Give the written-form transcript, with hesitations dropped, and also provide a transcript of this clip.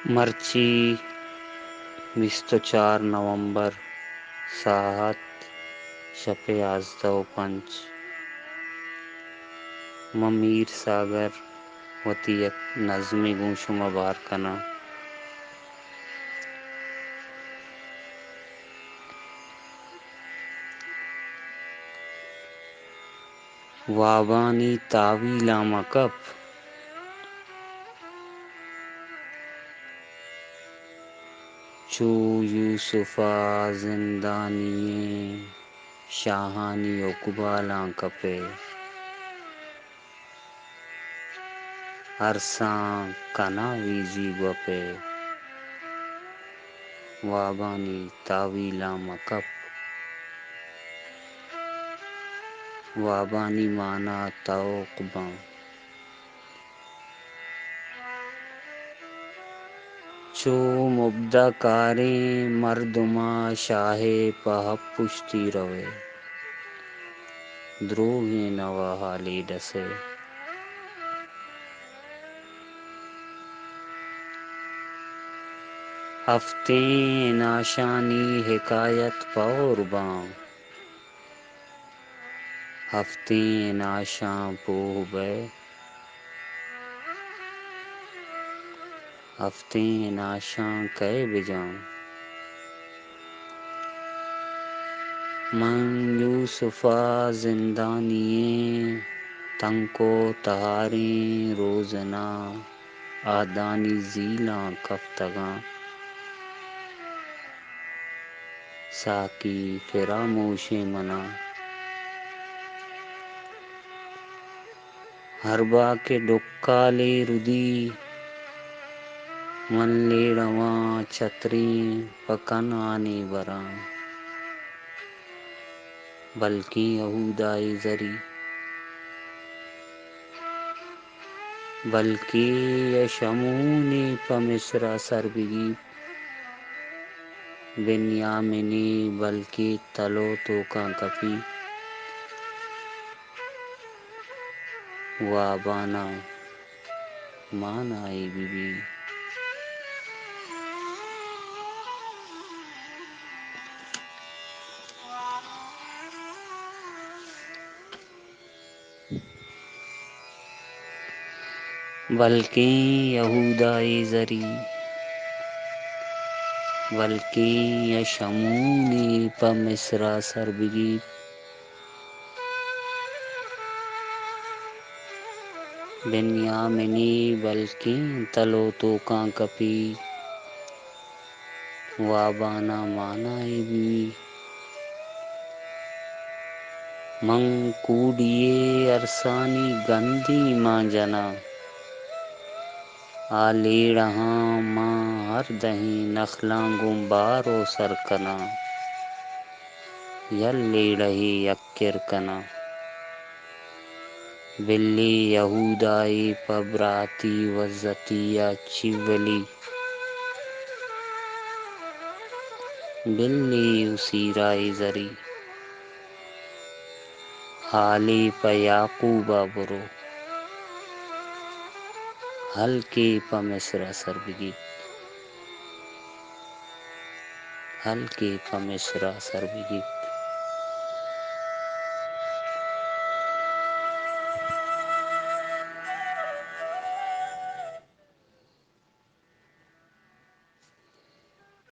مرچی 24 نومبر ساعت شب 11:05 ممیر ساگر وطیت نظمی گوں شمہ بار کنا وابانی تاویلا مکپ چو یوسفا زندانی شاہانی اقبالاں کپے ہرساں کنا ویزی گپے وابانی تاویلا مکپ وابانی مانا توقباں چو مبدہ کاریں مردماں شاہ پہب پشتی روے دروغیں نوا حالی ڈسے ہفتیں ناشانی حکایت پور باں ہفتیں ناشاں پوہ بے ہفتیں ناشاں کئے بجاں من یوسفا زندانییں تنکو تہاریں روزنا آدانی زیلاں کفتگاں ساکی فراموش منا ہربا کے ڈکالے ردی من لیڑواں چھتریں پکن آنے براں بلکہ یہودائی زری بلکہ یشمونی پمصرا سر بگی بنیامنی بلکہ تلو توکاں کپی وابانا مانائی بی بی بلکہ یہودائی زری بلکہ یشمونی پمصرا سر بگی بنیامنی بلکہ تلو توکاں کپی وابانا مانائی بی بی من کوڈئے ارسانی گندی ماں جنا آ لیڑہاں ماں ہر دہیں نخلاں گوں بارو سر کنا یل لیڑہی یکر کنا بلی یہودائی پبراتی وزتیہ چولی بلی اسیرائی زری حالی پہ یعقوبہ برو ہلکے پہ مصرا سر بگی ہلکے پہ مصرا سر بگی